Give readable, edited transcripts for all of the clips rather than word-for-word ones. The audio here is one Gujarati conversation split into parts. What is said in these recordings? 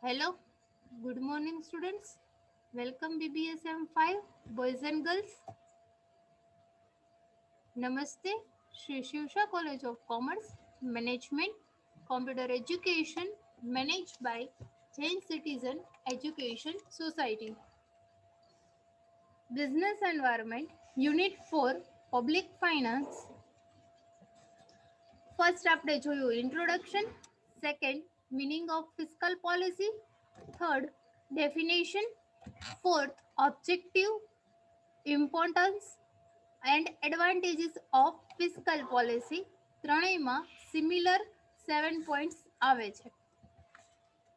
Hello, good morning, students. Welcome BBSM 5, boys and girls. Namaste, Shri Shivsha College of Commerce, Management, Computer Education, managed by Jain Citizen Education Society. Business Environment, Unit 4, Public Finance. First આપણે જોયું introduction, second meaning of fiscal policy, third definition, fourth objective, importance and advantages of fiscal policy. ત્રણેયમાં સિમિલર 7 પોઈન્ટ્સ આવે છે.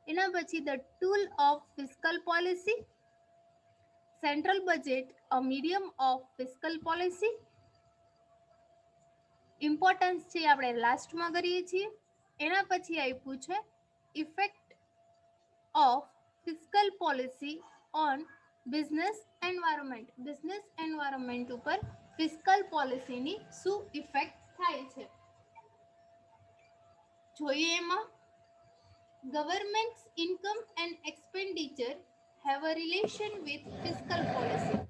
એના પછી the tool of fiscal policy, central budget a medium of fiscal policy. Importance છે આપણે લાસ્ટમાં કરીએ છીએ. એના પછી આપ્યું છે effect of fiscal policy on business environment. Business environment ઉપર ફિસ્કલ પોલિસીની શું ઇફેક્ટ થાય છે જોઈએ એમાં. Governments income and expenditure have a relation with fiscal policy.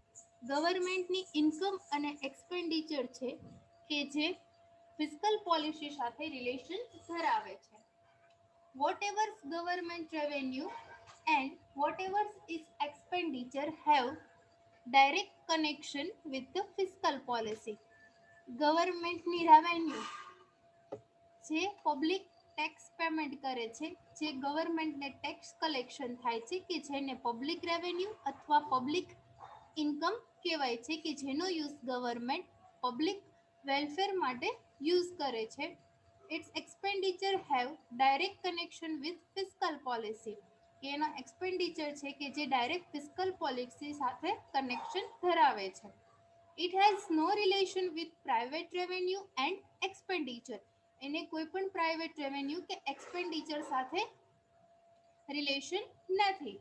ગવર્મેન્ટની ઇન્કમ અને એક્સપેન્ડિચર છે કે જે ફિસ્કલ પોલિસી સાથે રિલેશન ધરાવે છે. whatever government revenue and whatever is expenditure have direct connection with the fiscal policy. ગવર્મેન્ટની રેવન્યુ જે પબ્લિક ટેક્સ પેમેન્ટ કરે છે, જે ગવર્મેન્ટને ટેક્સ કલેક્શન થાય છે કે જેને પબ્લિક રેવન્યુ અથવા પબ્લિક ઇન્કમ કહેવાય છે, કે જેનો યુઝ ગવર્મેન્ટ પબ્લિક વેલફેર માટે યુઝ કરે છે. It's expenditure have direct connection with fiscal policy. કે એનો એક્સપેન્ડિચર છે કે જે ડાયરેક્ટ ફિસ્કલ પોલિસી સાથે કનેક્શન ધરાવે છે. It has no relation with private revenue and expenditure. એને કોઈ પણ પ્રાઇવેટ રેવન્યુ કે એક્સપેન્ડિચર સાથે રિલેશન નથી.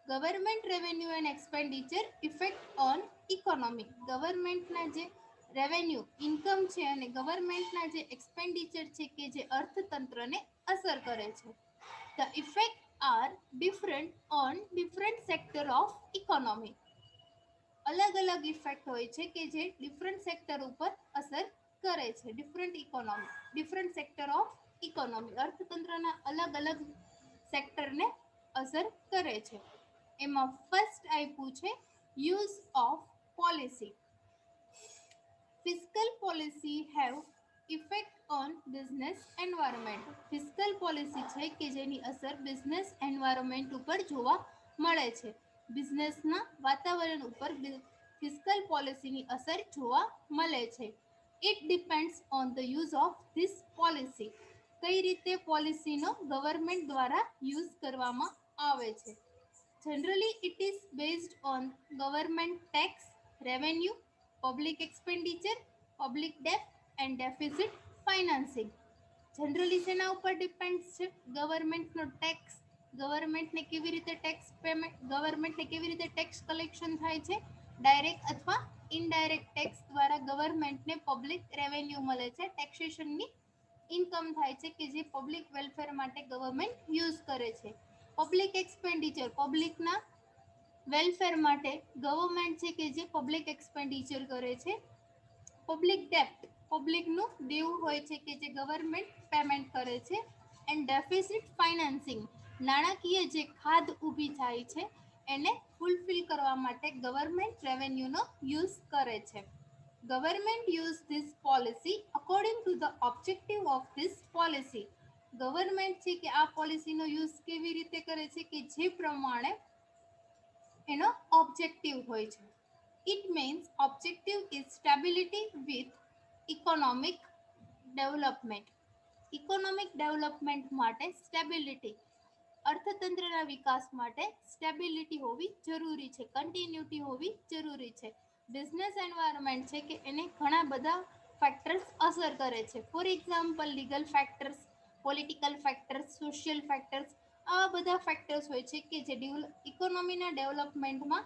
Government revenue and expenditure effect on economy. ગવર્મેન્ટના જે રેવન્યુ ઇન્કમ છે અને ગવર્મેન્ટના જે એક્સપેન્ડિચર છે કે જે અર્થતંત્રને અસર કરે છે. The effect R different on different sector of economy. અલગ અલગ ઇફેક્ટ હોય છે કે જે ડિફરન્ટ સેક્ટર ઉપર અસર કરે છે. ડિફરન્ટ સેક્ટર ઓફ ઇકોનોમી અર્થતંત્રના અલગ અલગ સેક્ટરને અસર કરે છે. એમાં ફર્સ્ટ આપ્યું છે use of policy. Fiscal policy have effect on business environment. Fiscal policy છે કે જેની અસર બિઝનેસ એન્વાયરમેન્ટ ઉપર જોવા મળે છે. બિઝનેસના વાતાવરણ ઉપર ફિસ્કલ પોલિસીની અસર જોવા મળે છે. It depends on the use of this policy. કઈ રીતે પોલિસીનો ગવર્મેન્ટ દ્વારા યુઝ કરવામાં આવે છે. Generally it is based on government tax revenue, public expenditure, public date and deficit financing. Generally શેના ઉપર ડિપેન્ડ છે? ગવર્મેન્ટનો ટેક્સ, ગવર્મેન્ટને કેવી રીતે ટેક્સ કલેક્શન થાય છે. ડાયરેક્ટ અથવા ઇનડાયરેક્ટ ટેક્સ દ્વારા ગવર્મેન્ટને પબ્લિક રેવન્યુ મળે છે, ટેક્સેશનની ઇન્કમ થાય છે કે જે પબ્લિક વેલફેર માટે ગવર્મેન્ટ યુઝ કરે છે. પબ્લિક એક્સપેન્ડિચર પબ્લિકના વેલફેર માટે ગવર્મેન્ટ છે કે જે પબ્લિક એક્સપેન્ડિચર કરે છે. પબ્લિક ડેપ્ટ પબ્લિકનું દેવું હોય છે કે જે ગવર્મેન્ટ પેમેન્ટ કરે છે. એન્ડ ડેફિસિટ ફાઇનાન્સિંગ નાણાકીય જે ખાધ ઊભી થાય છે એને ફૂલફિલ કરવા માટે ગવર્મેન્ટ રેવન્યુનો યુઝ કરે છે. Government use this policy according to the objective of this policy. Government છે કે આ પોલિસીનો યુઝ કેવી રીતે કરે છે કે જે પ્રમાણે એનો ઓબ્જેક્ટિવ હોય છે. It means objective is stability with economic development. Economic development માટે સ્ટેબિલિટી, અર્થતંત્રના વિકાસ માટે સ્ટેબિલિટી હોવી જરૂરી છે, કન્ટિન્યુટી હોવી જરૂરી છે. બિઝનેસ એન્વાયરમેન્ટ છે કે એને ઘણા બધા ફેક્ટર્સ અસર કરે છે. For example legal factors, political factors, social factors. આવા બધા ફેક્ટર્સ હોય છે કે જે ઇકોનોમીના ડેવલપમેન્ટમાં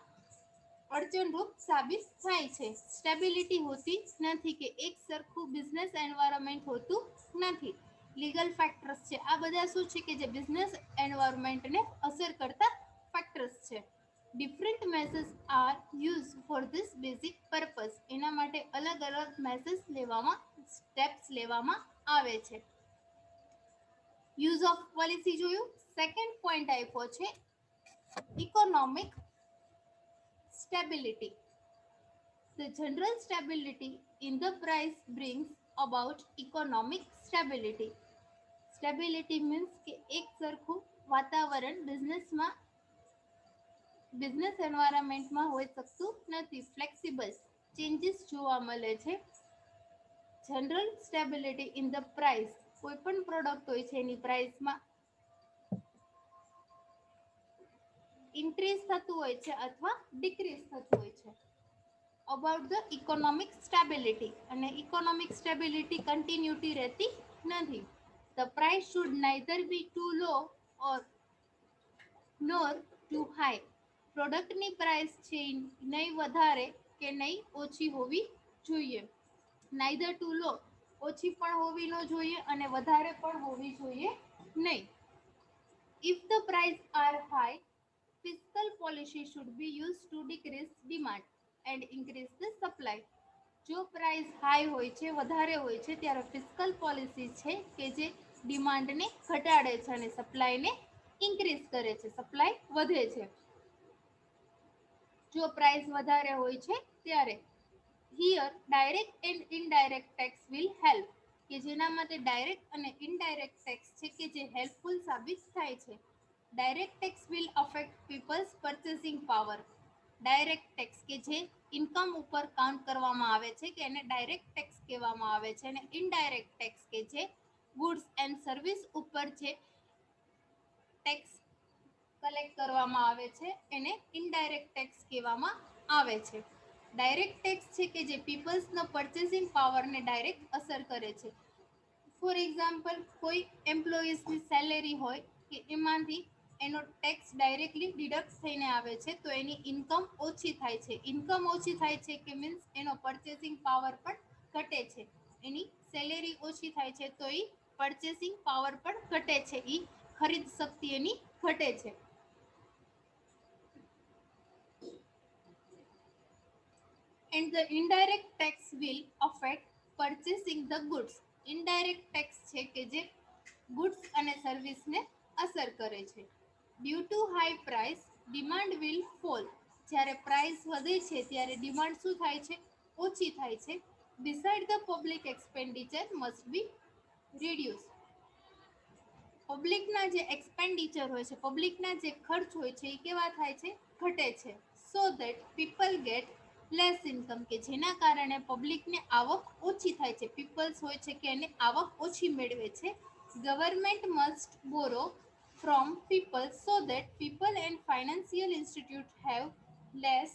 અડચણરૂપ સાબિત થાય છે. સ્ટેબિલિટી હોતી નથી, કે એક સરખું બિઝનેસ એન્વાયરમેન્ટ હોતું નથી. લીગલ ફેક્ટર્સ છે. આ બધા શું છે કે જે બિઝનેસ એન્વાયરમેન્ટને અસર કરતા ફેક્ટર્સ છે. Different message are use for this basic purpose. એના માટે અલગ અલગ મેસેજ સ્ટેપ્સ લેવામાં આવે છે. યુઝ ઓફ પોલિસી જોયું. સેકન્ડ પોઈન્ટ આપ્યો છે economic stability. The general stability in the price brings about economic stability. Stability means કે એક સરખું વાતાવરણ બિઝનેસ એન્વાયરમેન્ટમાં હોઈ શકતું નથી. ફ્લેક્સિબલ ચેન્જીસ જોવા મળે છે. General stability in the price. કોઈ પણ પ્રોડક્ટ હોય છે એની પ્રાઇસમાં ઇન્ક્રીઝ થતું હોય છે અથવા ડિક્રીઝ થતું હોય છે. અબાઉટ ધ ઇકોનોમિક સ્ટેબિલિટી, અને ઇકોનોમિક સ્ટેબિલિટી કન્ટિન્યુટી રહેતી નથી. The price should neither be too low or nor too high. પ્રોડક્ટની પ્રાઇસ છે નહીં વધારે કે નહીં ઓછી હોવી જોઈએ. નાઇધર ટુ લો, ઓછી પણ હોવી ન જોઈએ અને વધારે પણ હોવી જોઈએ નહીં. If the prices are high, fiscal policy should be used to decrease demand and increase the supply. જો પ્રાઇસ હાઈ હોય છે, વધારે હોય છે, ત્યારે ફિસ્કલ પોલિસી છે કે જે ડિમાન્ડને ઘટાડે છે અને સપ્લાયને ઇન્ક્રીઝ કરે છે, સપ્લાય વધે છે. જો પ્રાઇસ વધારે હોય છે ત્યારે here direct and indirect tax will help. કે જેના માટે ડાયરેક્ટ અને ઇનડાયરેક્ટ ટેક્સ છે કે જે હેલ્પફુલ સાબિત થાય છે. Direct tax will affect people's purchasing power. Direct tax કે જે ઇન્કમ ઉપર કાઉન્ટ કરવામાં આવે છે કે એને ડાયરેક્ટ ટેક્સ કહેવામાં આવે છે, અને ઇનડાયરેક્ટ ટેક્સ કે જે ગુડ્સ એન્ડ સર્વિસ ઉપર જે ટેક્સ કલેક્ટ કરવામાં આવે છે એને ઇનડાયરેક્ટ ટેક્સ કહેવામાં આવે છે. ડાયરેક્ટ ટેક્સ છે કે જે પીપલ્સનો પર્ચેસિંગ પાવરને ડાયરેક્ટ અસર કરે છે. ફોર એક્ઝામ્પલ, કોઈ એમ્પ્લોઈઝની સેલેરી હોય કે એમાંથી એનો ટેક્સ ડાયરેક્ટલી ડિડક્ટ થઈને આવે છે તો એની ઇન્કમ ઓછી થાય છે. ઇન્કમ ઓછી થાય છે કે મીન્સ એનો પર્ચેસિંગ પાવર પણ ઘટે છે. એની સેલેરી ઓછી થાય છે તો એ પર્ચેસિંગ પાવર પણ ઘટે છે, એ ખરીદ શક્તિ એની ઘટે છે. And the indirect tax will affect purchasing the goods. Indirect tax છે કે જે ગુડ્સ અને સર્વિસને અસર કરે છે. Due to high price demand will fall. જ્યારે પ્રાઇસ વધે છે ત્યારે ડિમાન્ડ શું થાય છે? ઓછી થાય છે. Beside the public expenditure must be reduce. પબ્લિકના જે એક્સપેન્ડિચર હોય છે, પબ્લિકના જે ખર્ચ હોય છે એ કેવા થાય છે? ઘટે છે. So that people get less income, કે જેના કારણે પબ્લિકને આવક ઓછી થાય છે. પીપલ્સ હોય છે કે એને આવક ઓછી મેળવે છે. Government must borrow from people so that people and financial institute have less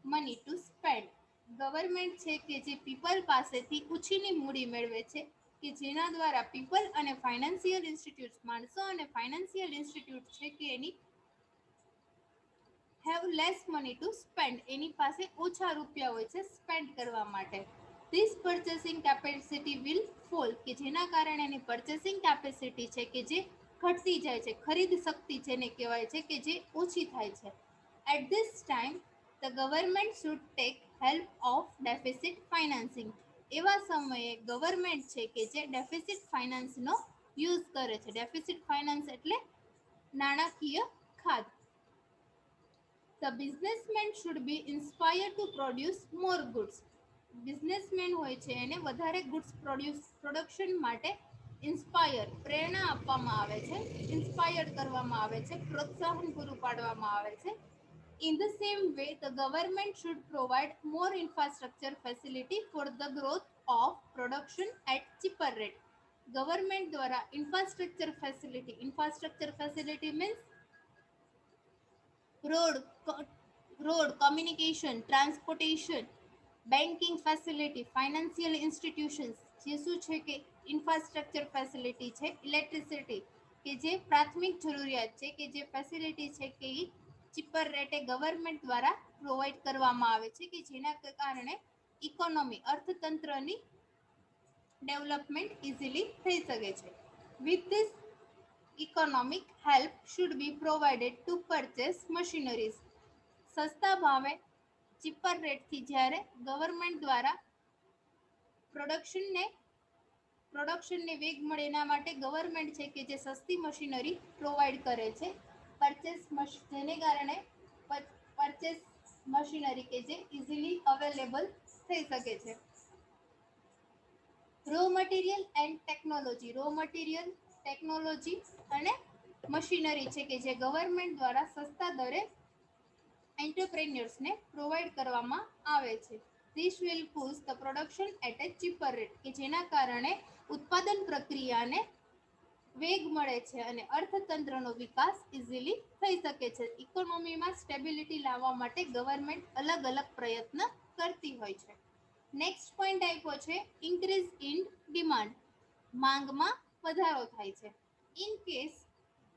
money to spend. Government છે કે જે પીપલ પાસેથી ઓછીની મૂડી મેળવે છે કે જેના દ્વારા પીપલ અને ફાઇનાન્સિયલ ઇન્સ્ટિટ્યૂટ, માણસો અને ફાઇનાન્સિયલ ઇન્સ્ટિટ્યૂટ છે કે એની have less money to spend, એની પાસે ઓછા રૂપિયા હોય છે સ્પેન્ડ કરવા માટે. This purchasing capacity will fall, કે જેના કારણે એની પર્ચેસિંગ કેપેસિટી છે કે જે ઘટતી જાય છે, ખરીદ શક્તિ જેને કહેવાય છે કે જે ઓછી થાય છે. At this time the government should take help of deficit financing. એવા સમયે ગવર્મેન્ટ છે કે જે ડેફિસિટ ફાઇનાન્સનો યુઝ કરે છે. ડેફિસિટ ફાઇનાન્સ એટલે નાણાકીય ખાધ. The businessman should be inspired to produce more goods. Businessman હોય છે એને વધારે ગુડ્સ પ્રોડક્શન માટે પ્રેરણા આપવામાં આવે છે, ઇન્સ્પાયર કરવામાં આવે છે, પ્રોત્સાહન પૂરું પાડવામાં આવે છે. In the same way, the government should provide more infrastructure facility for the growth of production at cheaper rate. Government દ્વારા infrastructure facility means road communication, transportation, banking facility, financial institutions, જે શું છે કે ઇન્ફ્રાસ્ટ્રક્ચર ફેસિલિટી છે. ઇલેક્ટ્રિસિટી કે જે પ્રાથમિક જરૂરિયાત છે, કે જે ફેસિલિટી છે કે એ ચીપર રેટે ગવર્મેન્ટ દ્વારા પ્રોવાઈડ કરવામાં આવે છે કે જેના કારણે ઇકોનોમી, અર્થતંત્રની ડેવલપમેન્ટ ઇઝીલી થઈ શકે છે. With this, economic help should be provided to purchase machineries. સસ્તા ભાવે ચીપર રેટથી જ્યારે ગવર્મેન્ટ દ્વારા પ્રોડક્શનને પ્રોડક્શનને વેગ મળે એના માટે ગવર્મેન્ટ છે કે જે સસ્તી મશીનરી પ્રોવાઈડ કરે છે જેને કારણે પરચેસ મશીનરી કે જે ઇઝીલી અવેલેબલ થઈ શકે છે. Raw material and technology. Raw material, technology અને મશીનરી છે કે જે ગવર્મેન્ટ દ્વારા સસ્તા દરે એન્ટરપ્રેન્યોર્સને પ્રોવાઈડ કરવામાં આવે છે. This will push the production at a cheaper rate કે જેના કારણે ઉત્પાદન પ્રક્રિયાને વેગ મળે છે અને અર્થતંત્રનો વિકાસ ઇઝીલી થઈ શકે છે. ઇકોનોમીમાં સ્ટેબિલિટી લાવવા માટે ગવર્મેન્ટ અલગ અલગ પ્રયત્ન કરતી હોય છે. નેક્સ્ટ પોઈન્ટ આપ્યો છે ઇન્ક્રીઝ ઇન ડિમાન્ડ. માંગમાં વધારો થાય છે. In case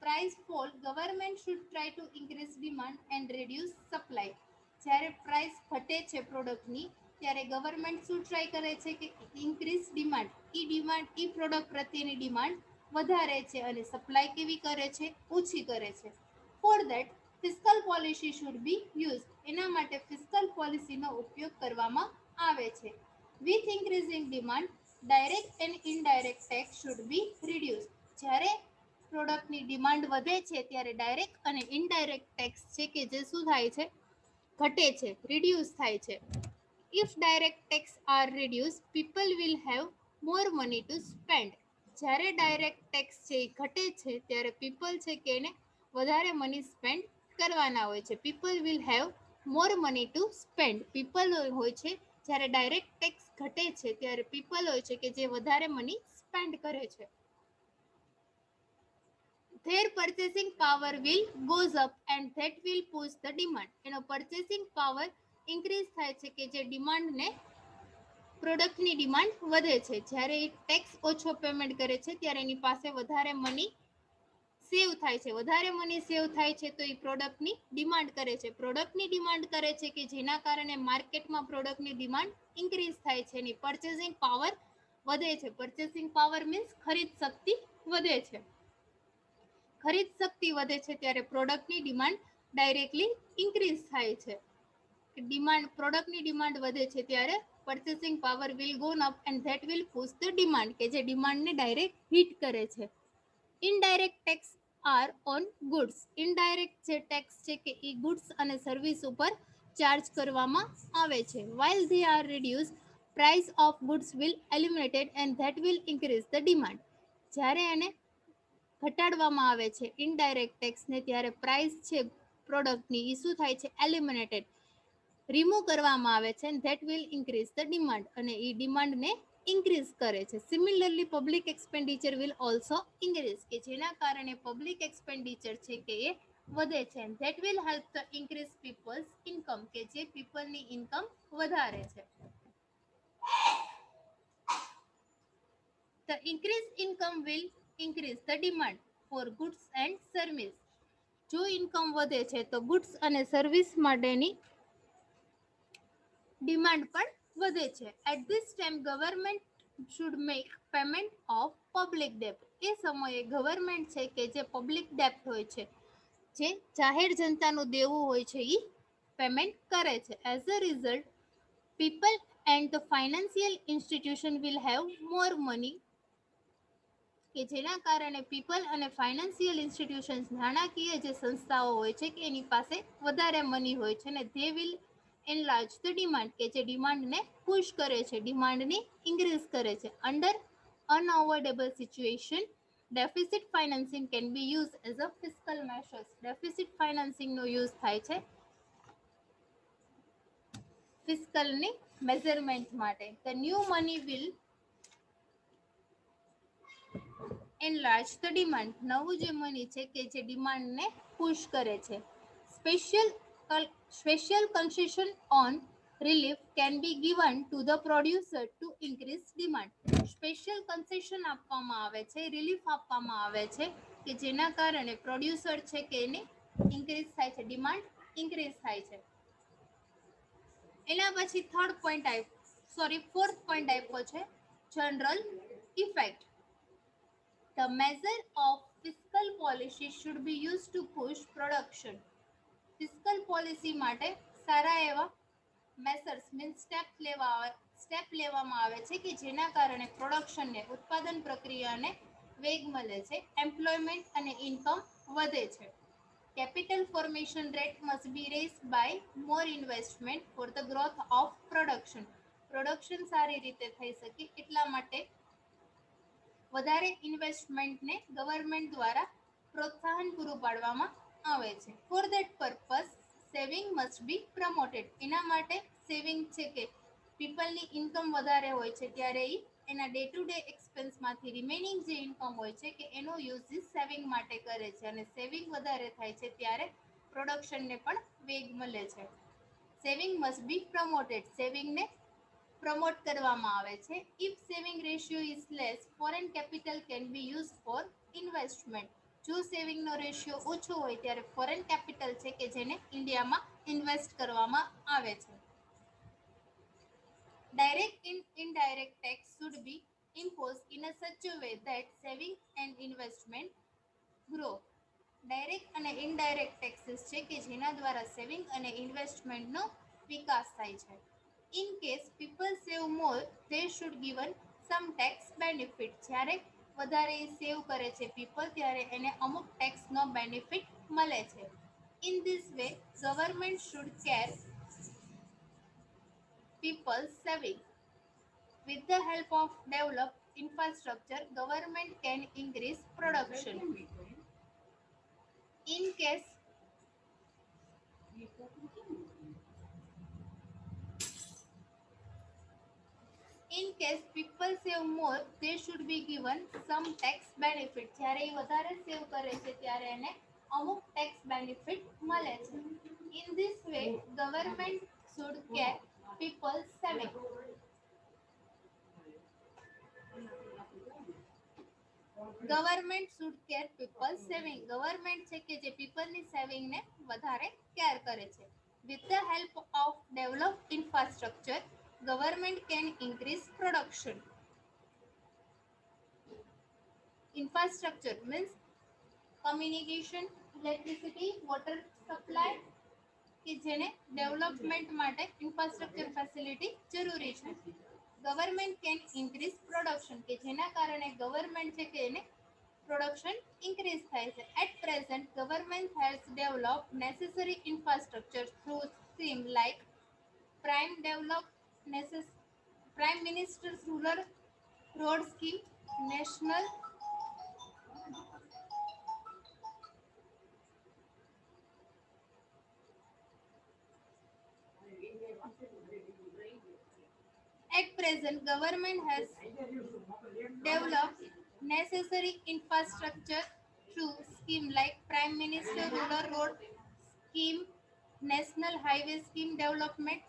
price fall, government should try to increase demand and reduce supply. જ્યારે પ્રાઇસ ઘટે છે પ્રોડક્ટની ત્યારે ગવર્મેન્ટ શું ટ્રાય કરે છે કે ઇન્ક્રીઝ ડિમાન્ડ, ઈ પ્રોડક્ટ પ્રત્યેની ડિમાન્ડ વધારે છે અને સપ્લાય કેવી કરે છે, ઓછી કરે છે. For that fiscal policy should be use. એના માટે ફિસ્કલ પોલિસીનો ઉપયોગ કરવામાં આવે છે. With increasing demand, direct and indirect tax should be reduce. જ્યારે પ્રોડક્ટની ડિમાન્ડ વધે છે ત્યારે ડાયરેક્ટ અને ઇનડાયરેક્ટ ટેક્સ છે કે જે શું થાય છે, ઘટે છે, રિડ્યુસ થાય છે. If direct tax are reduce, people will have more money to spend. જ્યારે ડાયરેક્ટ ટેક્સ છે એ ઘટે છે ત્યારે પીપલ છે કે એને વધારે મની સ્પેન્ડ કરવાના હોય છે. People will have more money to spend. People હોય છે જ્યારે ડાયરેક્ટ ટેક્સ ઘટે છે ત્યારે પીપલ હોય છે કે જે વધારે મની સ્પેન્ડ કરે છે. Their purchasing power will goes up and that will push the demand. એનો purchasing power increase થાય છે કે જે ડિમાન્ડને પ્રોડક્ટની ડિમાન્ડ વધે છે. જ્યારે એ ટેક્સ ઓછો પેમેન્ટ કરે છે ત્યારે એની પાસે વધારે મની સેવ થાય છે. વધારે મની સેવ થાય છે તો એ પ્રોડક્ટની ડિમાન્ડ કરે છે. પ્રોડક્ટની ડિમાન્ડ કરે છે કે જેના કારણે માર્કેટમાં પ્રોડક્ટની ડિમાન્ડ ઇન્ક્રીઝ થાય છે. એની પર્ચેસિંગ પાવર વધે છે. પર્ચેસિંગ પાવર મીન્સ ખરીદ શક્તિ વધે છે. ખરીદ શક્તિ વધે છે ત્યારે પ્રોડક્ટની ડિમાન્ડ ડાયરેક્ટલી ઇન્ક્રીઝ થાય છે. પ્રોડક્ટની ડિમાન્ડ વધે છે ત્યારે purchasing power will go up and that will push the demand કે જે ડિમાન્ડને ડાયરેક્ટ હિટ કરે છે. Indirect tax are on goods. Indirect જે ટેક્સ છે કે એ ગુડ્સ અને સર્વિસ ઉપર ચાર્જ કરવામાં આવે છે. While they are reduce, price of goods will eliminated and that will increase the demand. જ્યારે એને ઘટાડવામાં આવે છે ઇનડાયરેક્ટ ટેક્સને ત્યારે પ્રાઇસ છે પ્રોડક્ટની એ શું થાય છે, એલિમિનેટેડ, રિમૂવ કરવામાં આવે છે. That will increase the demand અને એ ડિમાન્ડને ઇન્ક્રીઝ કરે છે. Similarly public expenditure will also increase કે જેના કારણે પબ્લિક એક્સપેન્ડિચર છે કે એ વધે છે. That will help the increase people's income કે જે પીપલની ઇન્કમ વધારે છે. The increased income will increase the demand for goods and service. જો ઇન્કમ વધે છે તો ગુડ્સ અને સર્વિસ માટેની ડિમાન્ડ પણ વધે છે. At this time government should make payment of public ડેપ્ટ. એ સમયે ગવર્મેન્ટ છે કે જે પબ્લિક ડેપ્ટ હોય છે, જે જાહેર જનતાનું દેવું હોય છે, એ પેમેન્ટ કરે છે. As a result people and the financial institution will have more money કે જેના કારણે પીપલ અને ફાઇનાન્શિયલ ઇન્સ્ટિટ્યુશન્સ, નાણાકીય જે સંસ્થાઓ હોય છે કે એની પાસે વધારે મની હોય છે અને they will enlarge the demand કે જે ડિમાન્ડને પુશ કરે છે, ડિમાન્ડને ઇન્ક્રીઝ કરે છે. Under unavoidable situation deficit financing can be use as a fiscal measures. Deficit ફાઇનાન્સિંગનો યુઝ થાય છે ફિસ્કલની મેઝરમેન્ટ માટે. The new money will enlarge the demand. નવું જે મની છે કે જે ડિમાન્ડને પુશ કરે છે. Special concession on relief can be given to the producer two increase demand. Special concession આપવામાં આવે છે, રિલીફ આપવામાં આવે છે કે જેના કારણે પ્રોડ્યુસર છે કે એને ઇન્ક્રીઝ થાય છે, ડિમાન્ડ ઇન્ક્રીઝ થાય છે. એના પછી ફોર્થ પોઈન્ટ આપ્યો છે general effect. The measure of fiscal policy should be used to push production. Fiscal policy માટે સારા એવા મેસર્સ મીન્સ સ્ટેપ લેવામાં આવે છે કે જેના કારણે પ્રોડક્શનને ઉત્પાદન પ્રક્રિયાને વેગ મળે છે, એમ્પ્લોયમેન્ટ અને ઇન્કમ વધે છે. Capital formation rate must be raise by more investment for the growth of production. Production સારી રીતે થઈ શકે એટલા માટે વધારે ઇન્વેસ્ટમેન્ટને ગવર્મેન્ટ દ્વારા પ્રોત્સાહન પૂરું પાડવામાં આવે છે. For that purpose saving must be promoted. એના માટે સેવિંગ છે કે પીપલની ઇન્કમ વધારે હોય છે ત્યારે એના ડે ટુ ડે એક્સપેન્સમાંથી રિમેનિંગ જે ઇન્કમ હોય છે કે એનો યુઝ સેવિંગ માટે કરે છે અને સેવિંગ વધારે થાય છે ત્યારે પ્રોડક્શનને પણ વેગ મળે છે. Saving must be promoted. સેવિંગને પ્રમોટ કરવામાં આવે છે. If saving ratio is less, foreign capital can be use for investment. જો સેવિંગનો રેશિયો ઓછો હોય ત્યારે ફોરેન કેપિટલ છે કે જેને ઇન્ડિયામાં ઇન્વેસ્ટ કરવામાં આવે છે. Direct and indirect tax should be imposed in a such a way that saving and investment grow. Direct અને ઇનડાયરેક્ટ ટેક્સીસ છે કે જેના દ્વારા સેવિંગ અને ઇન્વેસ્ટમેન્ટનો વિકાસ થાય છે. In case people save more they should given some tax benefit. જ્યારે વધારે સેવ કરે છે પીપલ ત્યારે એને અમુક ટેક્સનો બેનિફિટ મળે છે. In this way government should care people's saving. With the help of developed infrastructure, government can increase production. In case people save more, they should be given some tax benefit. જ્યારે એ વધારે સેવ કરે છે ત્યારે એને અમુક ટેક્સ બેનિફિટ મળે છે. In this way, government should care people's saving. Government should care people saving. Government છે કે જે પીપલની સેવિંગને વધારે કેર કરે છે. With the help of develop infrastructure government can increase production. Infrastructure means communication, electricity, water supply કે જેને ડેવલપમેન્ટ માટે ઇન્ફ્રાસ્ટ્રક્ચર ફેસિલિટી જરૂરી છે. ગવર્મેન્ટ કેન ઇન્ક્રીઝ પ્રોડક્શન કે જેના કારણે ગવર્મેન્ટ છે કે એને પ્રોડક્શન ઇન્ક્રીઝ થાય છે. At present government has develop necessary infrastructure through scheme like prime minister's rural road scheme, national At present, government has developed necessary infrastructure through scheme like Prime Minister Rural Road Scheme, National Highway Scheme Development,